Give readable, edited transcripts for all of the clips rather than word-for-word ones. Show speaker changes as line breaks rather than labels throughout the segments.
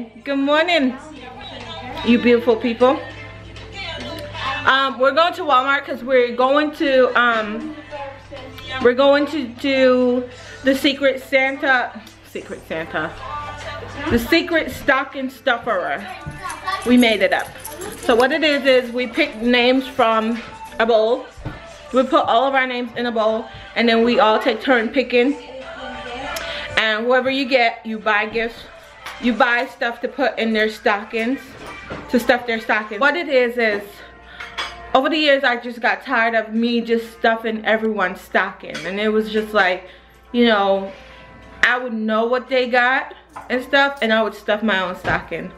morning. Good morning, you beautiful people. We're going to Walmart because we're going to do the Secret Stocking Stuffer. We made it up. So what it is we pick names from a bowl. We put all of our names in a bowl, and then we all take turn picking. And whoever you get, you buy gifts. You buy stuff to put in their stockings, to stuff their stockings. What it is over the years I just got tired of me just stuffing everyone's stocking, and it was just like, you know, I would know what they got and stuff, and I would stuff my own stocking.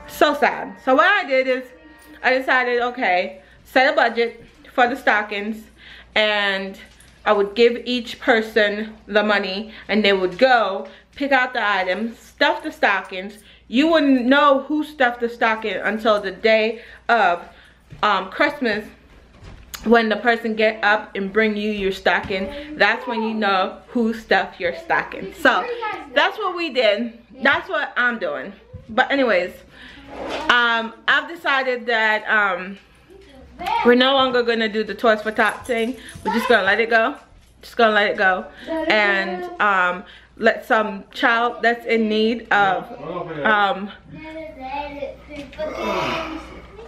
So sad. So what I did is I decided, okay, set a budget for the stockings, and I would give each person the money, and they would go pick out the items, stuff the stockings. You wouldn't know who stuffed the stocking until the day of Christmas, when the person get up and bring you your stocking. That's when you know who stuffed your stocking. So that's what we did. That's what I'm doing. But anyways, I've decided that we're no longer gonna do the Toys for Tots thing. We're just gonna let it go. And let some child that's in need of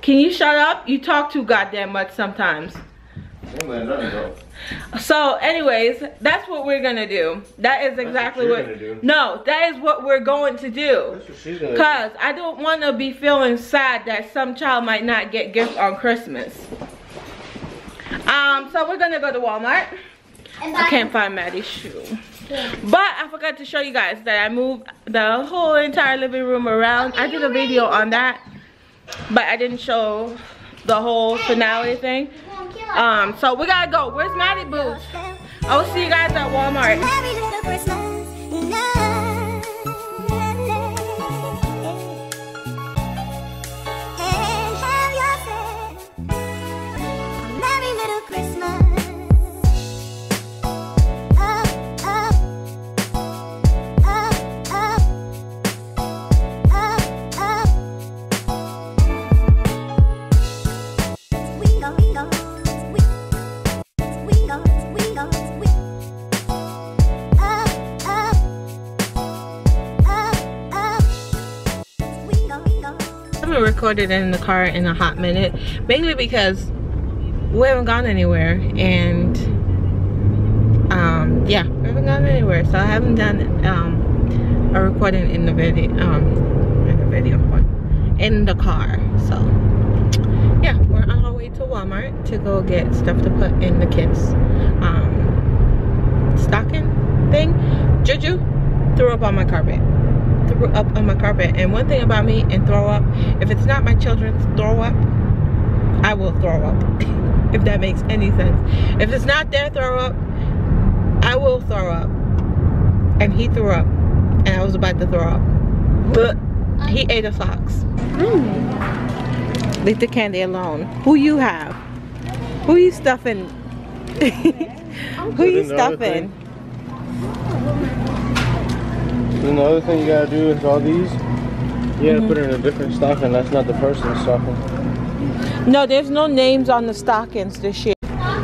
can you shut up? You talk too goddamn much sometimes. So anyways, that's what we're gonna do. That is exactly what no, that is what we're going to do. Because I don't want to be feeling sad that some child might not get gifts on Christmas. So we're gonna go to Walmart. I can't find Maddie's shoe. But I forgot to show you guys that I moved the whole entire living room around. I did a video on that, but I didn't show the whole finale thing. So we gotta go. Where's Maddie Boots? I will see you guys at Walmart. Recorded in the car in a hot minute, mainly because we haven't gone anywhere, and yeah, we haven't gone anywhere, so I haven't done a recording in the video in the car. So yeah, we're on our way to Walmart to go get stuff to put in the kids stocking thing. Juju threw up on my carpet. And one thing about me and throw up, if it's not my children's throw up, I will throw up. If that makes any sense. If it's not their throw up, I will throw up. And he threw up, and I was about to throw up, but he ate the socks. Leave the candy alone. Who you have? Who you stuffing? Who you stuffing?
Then the other thing you gotta do is all these, you gotta put it in a different stocking. That's not the person's stocking.
No, there's no names on the stockings this year.
Mom,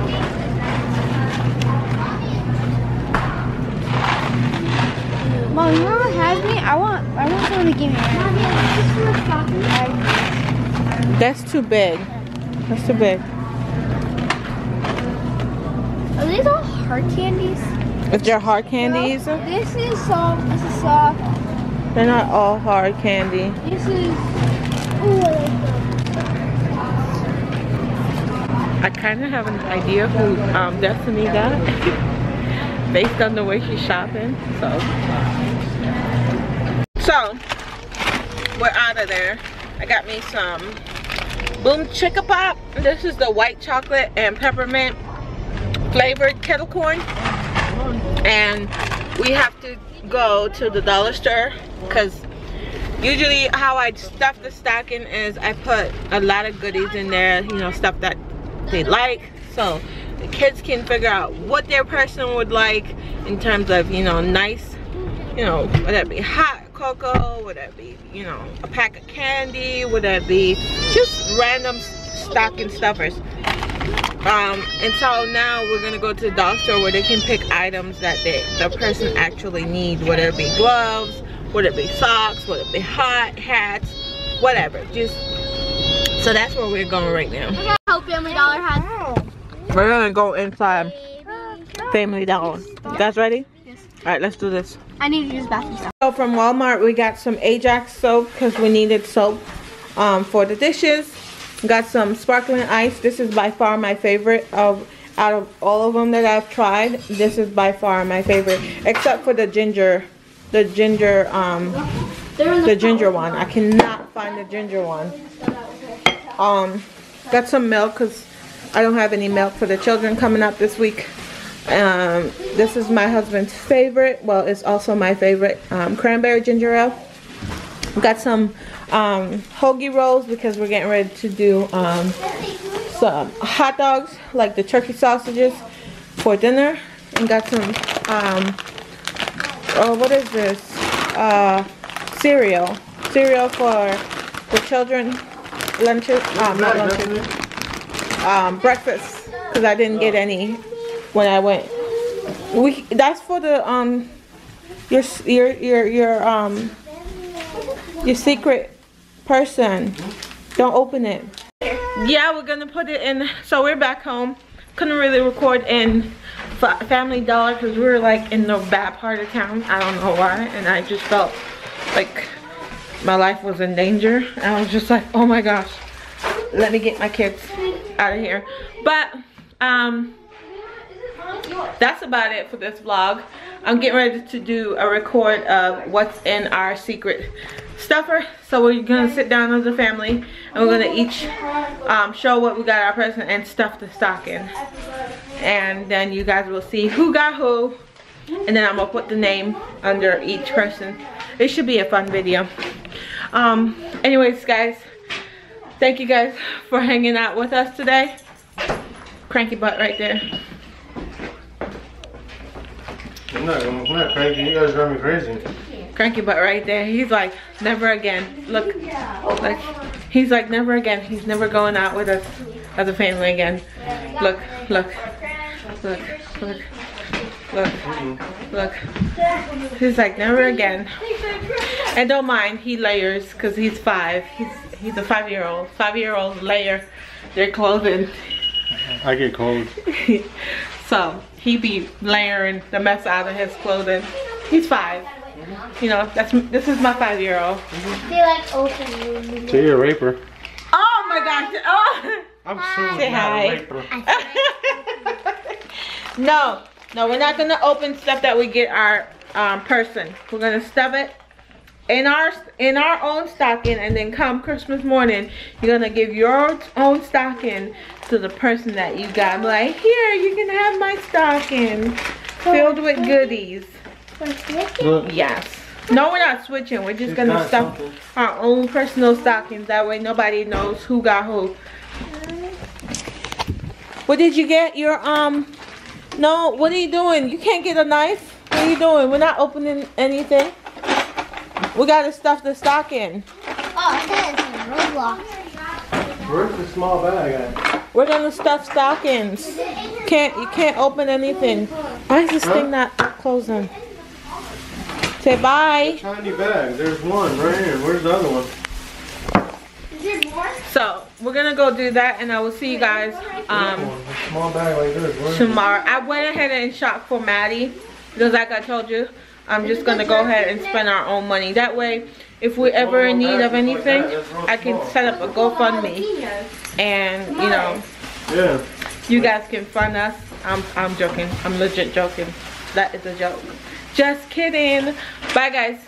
you know what has me? I want someone to give me one.
That's too big. That's too big.
Are these all hard candies?
If they're hard candies?
No, this is soft. This is soft.
They're not all hard candy.
This is. Ooh, I like that.
I kind of have an idea who Destiny got based on the way she's shopping. So we're out of there. I got me some Boom Chicka Pop. This is the white chocolate and peppermint flavored kettle corn. And we have to go to the dollar store because usually how I stuff the stocking is I put a lot of goodies in there, you know, stuff that they like, so the kids can figure out what their person would like in terms of, you know, nice, you know, whether it be hot, of cocoa, would that be, you know, a pack of candy, would that be just random stocking stuffers. And so now we're gonna go to the dollar store where they can pick items that the person actually need, whether it be gloves, whether it be socks, whether it be hats, whatever. Just so that's where we're going right now.
I hope Family Dollar has.
We're gonna go inside Family Dollar. You guys ready?
Yes.
All right, let's do this.
I need to use bathroom stuff.
So from Walmart, we got some Ajax soap because we needed soap for the dishes. Got some sparkling ice. This is by far my favorite out of all of them that I've tried. This is by far my favorite, except for the ginger one. I cannot find the ginger one. Got some milk because I don't have any milk for the children coming up this week. This is my husband's favorite. Well, it's also my favorite, cranberry ginger ale. Got some hoagie rolls because we're getting ready to do some hot dogs, like the turkey sausages, for dinner. And got some what is this, cereal for the children, lunches, not lunches, breakfast, because I didn't get any when I went. That's for the your secret person. Don't open it. Yeah, we're gonna put it in. So we're back home. Couldn't really record in Family Dollar because we were like in the bad part of town. I don't know why, and I just felt like my life was in danger. I was just like, oh my gosh, let me get my kids out of here. But that's about it for this vlog. I'm getting ready to do a record of what's in our secret stuffer. So we're gonna sit down as a family and we're gonna each show what we got our present and stuff the stocking. And then you guys will see who got who. And then I'm gonna put the name under each person. It should be a fun video. Anyways, guys, thank you guys for hanging out with us today. Cranky butt right there.
I'm not cranky. You guys drive me crazy.
Cranky butt right there. He's like, never again. Look, like, he's like, never again. He's never going out with us as a family again. Look, look, look, look, look, look. He's like, never again. And don't mind, he layers because he's 5. He's a 5-year-old. 5-year-olds layer their clothing.
I get cold.
So he be layering the mess out of his clothing. He's 5. You know, this is my 5-year-old.
They like open.
So you're a raper.
Oh my gosh! Oh.
I'm so
Say hi.
a raper.
No, we're not gonna open stuff that we get our person. We're gonna stuff it in our own stocking, and then come Christmas morning, you're gonna give your own stocking to the person that you got. I'm like, here, you can have my stocking filled with goodies. Yes. No, we're not switching. We're just gonna stuff our own personal stockings. That way nobody knows who got who. What did you get? Your no, what are you doing? You can't get a knife. What are you doing? We're not opening anything. We gotta stuff the stocking.
Oh, I said it's in Roblox.
Where's the small bag at?
We're gonna stuff stockings. You can't open anything. Why is this thing not closing? Say bye.
Tiny bag. There's one right here. Where's the other one?
Is there more?
So we're gonna go do that, and I will see you guys
A small bag like this. Where's
tomorrow. I went ahead and shop for Maddie because, like I told you, I'm just gonna go ahead and spend our own money. That way, if we're ever in need of anything, I can set up a GoFundMe, and you know, you guys can fund us. I'm joking. I'm legit joking. That is a joke. Just kidding. Bye, guys.